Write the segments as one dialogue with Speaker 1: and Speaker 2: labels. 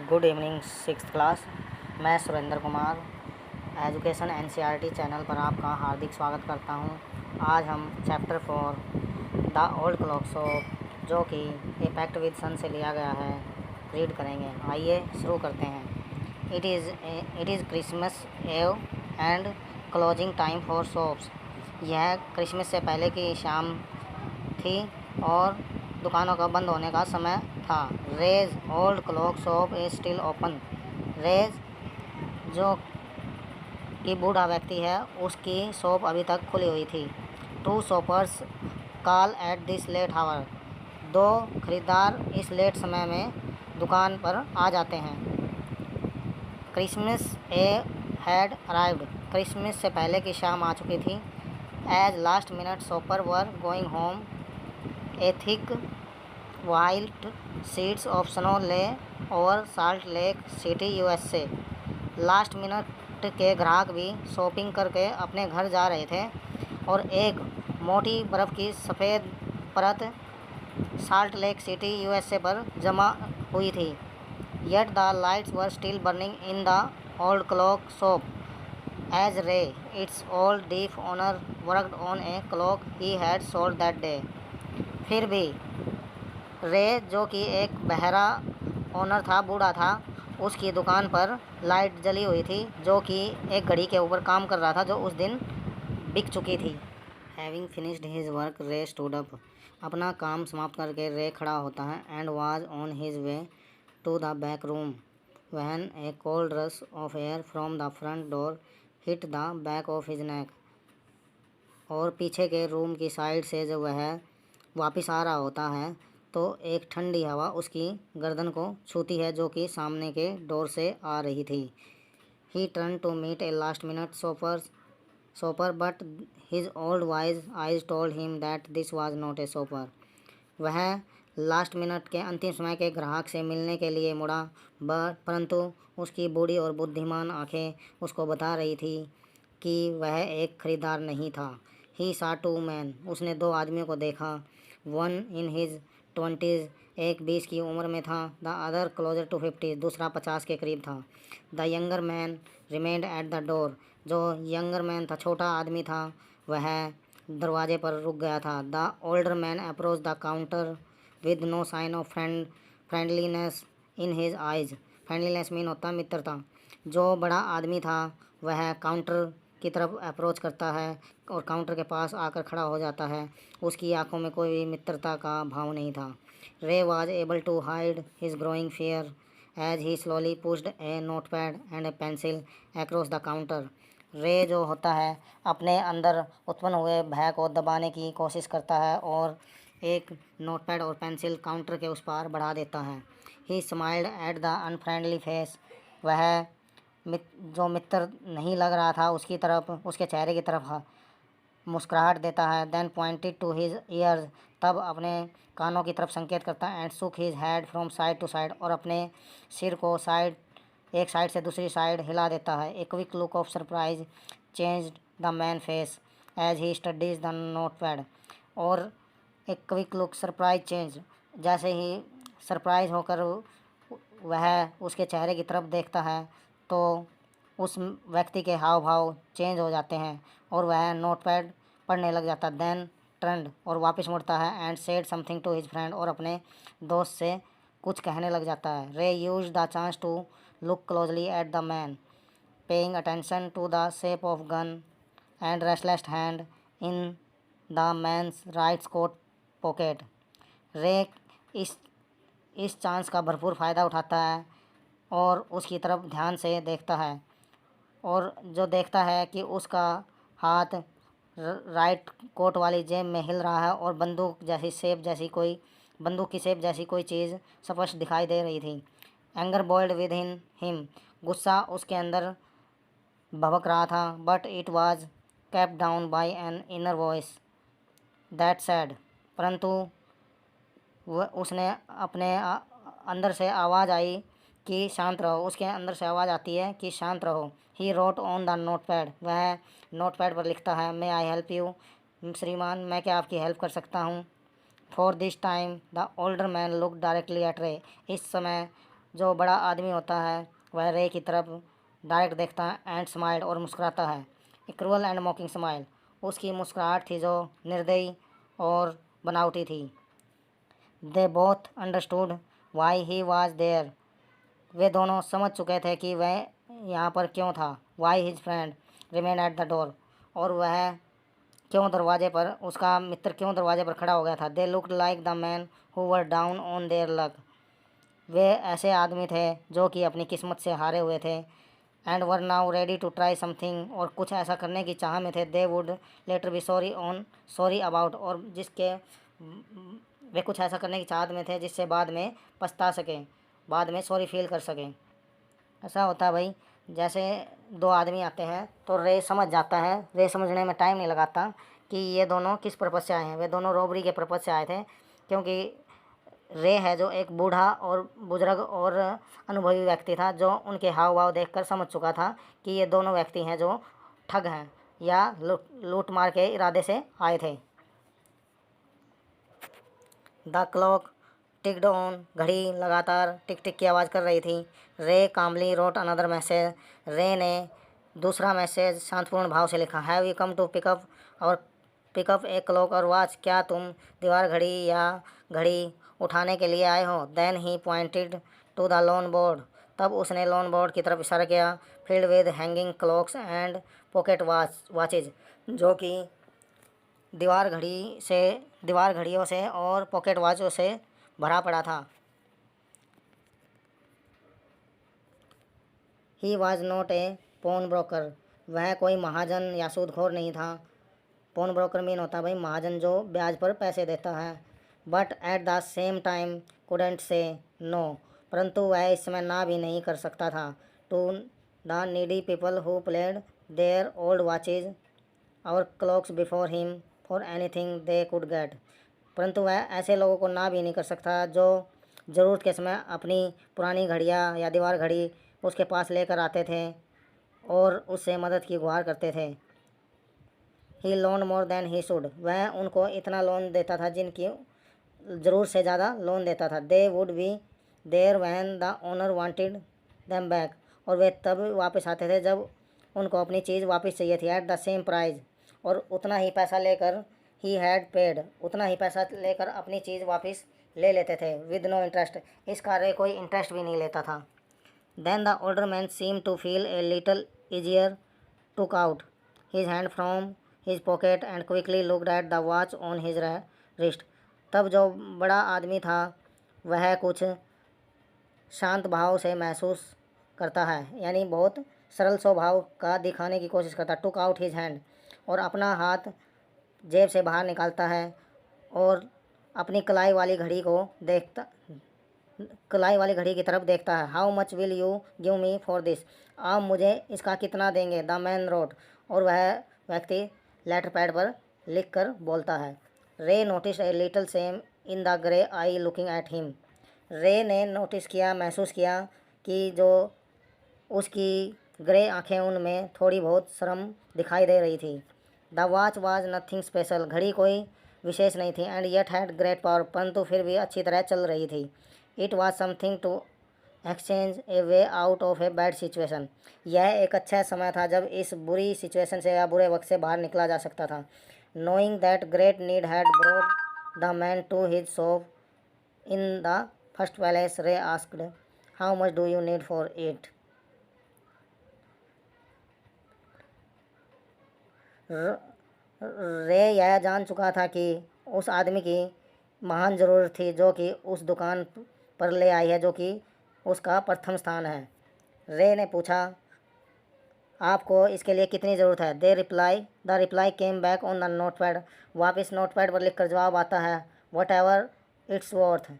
Speaker 1: Good evening sixth class. मैं Surendra Kumar education NCERT channel पर आपका हार्दिक स्वागत करता हूं। आज हम chapter 4 the old clock shop जो कि ए पैक्ट विद सन से लिया गया है रीड करेंगे। आइए शुरू करते हैं। इट इज़ क्रिसमस एव and closing time for shops. यह क्रिसमस से पहले की शाम थी और दुकानों का बंद होने का समय था। Ray's old clock shop is still open. Ray's जो कि बूढ़ा व्यक्ति है, उसकी शॉप अभी तक खुली हुई थी। Two shoppers call at this late hour. दो खरीदार इस लेट समय में दुकान पर आ जाते हैं। Christmas eve had arrived. Christmas से पहले की शाम आ चुकी थी। As last minute shopper were going home a thick white sheets of snow lay over Salt Lake City USA. Last minute के ग्राहक भी शॉपिंग करके अपने घर जा रहे थे और एक मोटी बर्फ़ की सफ़ेद परत साल्ट लेक सिटी यूएसए पर जमा हुई थी। Yet the lights were still burning in the old clock shop as Ray its old deaf owner worked on a clock he had sold that day. फिर भी रे, जो कि एक बहरा ओनर था, बूढ़ा था, उसकी दुकान पर लाइट जली हुई थी जो कि एक घड़ी के ऊपर काम कर रहा था जो उस दिन बिक चुकी थी। Having finished his work Ray stood up. अपना काम समाप्त करके रे खड़ा होता है। And was on his way to the back room when a cold rush of air from the front door hit the back of his neck. और पीछे के रूम की साइड से जब वह वापस आ रहा होता है तो एक ठंडी हवा उसकी गर्दन को छूती है जो कि सामने के डोर से आ रही थी। He turn to meet a last minute shopper but his old wise eyes told him that this was not a shopper. वह लास्ट मिनट के अंतिम समय के ग्राहक से मिलने के लिए मुड़ा, परंतु उसकी बूढ़ी और बुद्धिमान आंखें उसको बता रही थी कि वह एक खरीदार नहीं था। ही सा टू मैन। उसने दो आदमियों को देखा। वन इन हिज 20s, एक 20 की उम्र में था। द अदर क्लोजर टू 50, दूसरा 50 के करीब था। The younger man remained at the door. जो यंगर मैन था, छोटा आदमी था, वह दरवाजे पर रुक गया था। The older man approach the counter with no sign of friendliness in his eyes. Friendliness mean होता है मित्रता। जो बड़ा आदमी था वह काउंटर की तरफ अप्रोच करता है और काउंटर के पास आकर खड़ा हो जाता है। उसकी आंखों में कोई मित्रता का भाव नहीं था। Ray was able to hide his growing fear as he slowly pushed a notepad and a pencil across the counter. Ray जो होता है अपने अंदर उत्पन्न हुए भय को दबाने की कोशिश करता है और एक नोटपैड और पेंसिल काउंटर के उस पार बढ़ा देता है। ही smiled at the unfriendly face. वह जो मित्र नहीं लग रहा था उसकी तरफ, उसके चेहरे की तरफ मुस्कुराहट देता है। Then pointed to his ears. तब अपने कानों की तरफ संकेत करता है। And shook his head from side to side. और अपने सिर को एक साइड से दूसरी साइड हिला देता है। A quick look of surprise changed the man face as he studies the notepad. और एक क्विक लुक सरप्राइज चेंज, जैसे ही सरप्राइज होकर वह उसके चेहरे की तरफ देखता है तो उस व्यक्ति के हाव भाव चेंज हो जाते हैं और वह नोटपैड पढ़ने लग जाता है। देन टर्न्ड, और वापस मुड़ता है। And said something to his friend, और अपने दोस्त से कुछ कहने लग जाता है। Ray use the chance to look closely at the man, paying attention to the shape of gun and restless hand in the man's right coat pocket. Ray इस चांस का भरपूर फ़ायदा उठाता है और उसकी तरफ ध्यान से देखता है, और जो देखता है कि उसका हाथ राइट कोट वाली जेब में हिल रहा है और बंदूक की शेप जैसी कोई चीज़ स्पष्ट दिखाई दे रही थी। Anger boiled with in him. गुस्सा उसके अंदर भभक रहा था। But it was kept down by an inner voice that sad. परंतु वह उसने अपने अंदर से आवाज़ आई कि शांत रहो। उसके अंदर से आवाज़ आती है कि शांत रहो। He wrote on the notepad. वह नोटपैड पर लिखता है। मे आई हेल्प यू। श्रीमान, मैं क्या आपकी हेल्प कर सकता हूँ? For this time the older man look directly at रे। इस समय जो बड़ा आदमी होता है वह रे की तरफ डायरेक्ट देखता है एंड स्माइल्ड और मुस्कुराता है। A cruel and mocking smile, उसकी मुस्कुराहट थी जो निर्दयी और बनावटी थी। They both understood why he was there, वे दोनों समझ चुके थे कि वह यहाँ पर क्यों था। Why his friend remain at the door, और वह क्यों दरवाजे पर, उसका मित्र क्यों दरवाजे पर खड़ा हो गया था। They looked like the man who were down on their luck, वे ऐसे आदमी थे जो कि अपनी किस्मत से हारे हुए थे। And were now ready to try something, और कुछ ऐसा करने की चाह में थे। They would later be sorry about, और जिसके वे कुछ ऐसा करने की चाहत में थे जिससे बाद में पछता सकें, बाद में सॉरी फील कर सकें। ऐसा होता है भाई, जैसे दो आदमी आते हैं तो रे समझ जाता है, रे समझने में टाइम नहीं लगाता कि ये दोनों किस पर्पज़ से आए हैं। वे दोनों रॉबरी के पर्पज़ से आए थे, क्योंकि रे है जो एक बूढ़ा और बुजुर्ग और अनुभवी व्यक्ति था, जो उनके हाव भाव देखकर समझ चुका था कि ये दोनों व्यक्ति हैं जो ठग हैं या लूट मार के इरादे से आए थे। द क्लॉक टिक्ड ऑन, घड़ी लगातार टिक टिक की आवाज़ कर रही थी। रे कामली रोट अनदर मैसेज, रे ने दूसरा मैसेज शांतपूर्ण भाव से लिखा। Have you come to pick up a clock और वॉच, क्या तुम दीवार घड़ी या घड़ी उठाने के लिए आए हो। Then he pointed to the loan board, तब उसने लोन बोर्ड की तरफ इशारा किया। Filled with hanging clocks and pocket watches, जो कि दीवार घड़ियों से और पॉकेट वॉचों से भरा पड़ा था। He was not a pawn broker, वह कोई महाजन या सूदखोर नहीं था। पॉन ब्रोकर मीन होता है भाई महाजन जो ब्याज पर पैसे देता है। But at the same time couldn't से नो, परंतु वह इस समय ना भी नहीं कर सकता था। To the needy people who played their old watches और clocks before him for anything they could get, परंतु वह ऐसे लोगों को ना भी नहीं कर सकता जो ज़रूरत के समय अपनी पुरानी घड़ियाँ या दीवार घड़ी उसके पास लेकर आते थे और उससे मदद की गुहार करते थे। He loan more than he should, वह उनको इतना लोन देता था जिनकी ज़रूर से ज़्यादा लोन देता था। They would be there when the owner wanted them back, और वे तब वापस आते थे जब उनको अपनी चीज़ वापस चाहिए थी। एट द सेम प्राइस, और उतना ही पैसा लेकर ही हैड पेड, उतना ही पैसा लेकर अपनी चीज़ वापस ले लेते थे। विद नो इंटरेस्ट, इस कार्य कोई इंटरेस्ट भी नहीं लेता था। Then the older man seem to feel a little easier, took out his hand from his pocket and quickly looked at the watch on his wrist, तब जो बड़ा आदमी था वह कुछ शांत भाव से महसूस करता है, यानी बहुत सरल स्वभाव का दिखाने की कोशिश करता। टुक आउट हिज हैंड, और अपना हाथ जेब से बाहर निकालता है और अपनी कलाई वाली घड़ी की तरफ देखता है। How much will you give me for this, आप मुझे इसका कितना देंगे। द मैन रोट, और वह व्यक्ति लेटर पैड पर लिख कर बोलता है। रे notice a little same in the grey I looking at him, रे ने नोटिस किया, महसूस किया कि जो उसकी ग्रे आंखें, उनमें थोड़ी बहुत शर्म दिखाई दे रही थी। The watch was nothing special, घड़ी कोई विशेष नहीं थी। And yet had great power, परंतु फिर भी अच्छी तरह चल रही थी। It was something to exchange a way out of a bad situation, यह एक अच्छा समय था जब इस बुरी सिचुएशन से या बुरे वक्त से बाहर निकला जा सकता था। Knowing that great need had brought the man to his shop in the first palace, Ray asked how much do you need for it. Ray यह जान चुका था कि उस आदमी की महान ज़रूरत थी जो कि उस दुकान पर ले आई है, जो कि उसका प्रथम स्थान है। रे ने पूछा, आपको इसके लिए कितनी ज़रूरत है। The reply came back on the notepad, वापस नोटपैड पर लिखकर जवाब आता है। वट एवर इट्स वर्थ,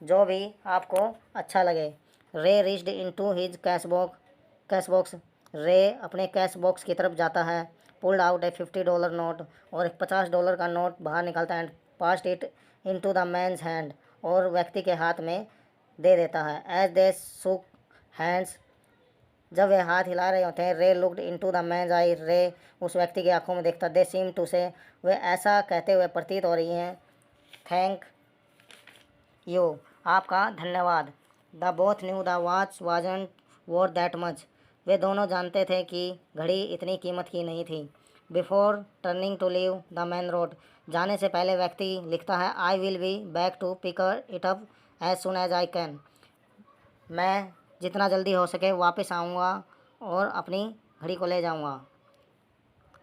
Speaker 1: जो भी आपको अच्छा लगे। रे reached into his cash box, रे अपने कैश बॉक्स की तरफ जाता है। पुल्ड आउट ए $50 नोट, और एक $50 का नोट बाहर निकालता है। And passed it into the man's hand, और व्यक्ति के हाथ में दे देता है। एज दे शुक हैंड्स, जब वे हाथ हिला रहे होते हैं। रे लुक्ड इनटू द मैन्स आई, रे उस व्यक्ति की आंखों में देखता। दे सीम टू से, वे ऐसा कहते हुए प्रतीत हो रही हैं, थैंक यू, आपका धन्यवाद। They both knew the watch wasn't worth that much. वे दोनों जानते थे कि घड़ी इतनी कीमत की नहीं थी। Before turning to leave the main road, जाने से पहले व्यक्ति लिखता है I will be back to pick it up as soon as I can. मैं जितना जल्दी हो सके वापस आऊँगा और अपनी घड़ी को ले जाऊँगा।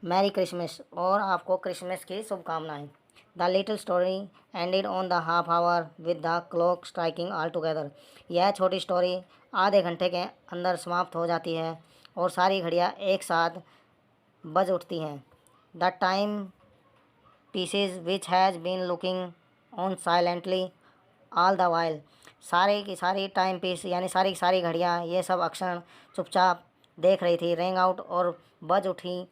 Speaker 1: मैरी क्रिसमस, और आपको क्रिसमस की शुभकामनाएं। The little story ended on the half hour with the clock striking all together. यह छोटी स्टोरी आधे घंटे के अंदर समाप्त हो जाती है और सारी घड़ियाँ एक साथ बज उठती हैं। The time pieces which has been looking on silently all the while. सारी की सारी टाइम पीस यानी सारी की सारी घड़ियाँ ये सब अक्षर चुपचाप देख रही थी। रेंग आउट, और बज उठी।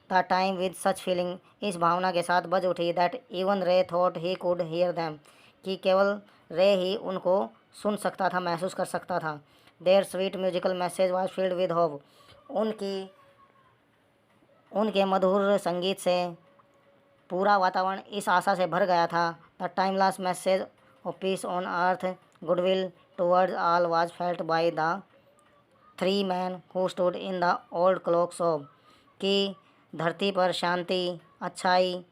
Speaker 1: The time with such feeling, इस भावना के साथ बज उठी। दैट इवन रे thought he could hear them, कि केवल रे ही उनको सुन सकता था, महसूस कर सकता था। Their sweet musical message was filled with hope, उनके मधुर संगीत से पूरा वातावरण इस आशा से भर गया था। The timeless message of peace on earth, goodwill towards all was felt by the three man who stood in the old clock shop, कि धरती पर शांति, अच्छाई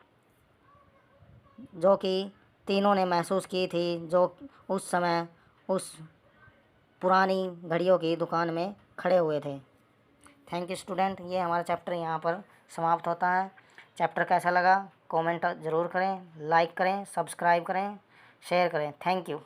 Speaker 1: जो कि तीनों ने महसूस की थी जो उस समय उस पुरानी घड़ियों की दुकान में खड़े हुए थे। Thank you student. ये हमारा चैप्टर यहाँ पर समाप्त होता है। चैप्टर कैसा लगा कमेंट ज़रूर करें, लाइक करें, सब्सक्राइब करें, शेयर करें। Thank you.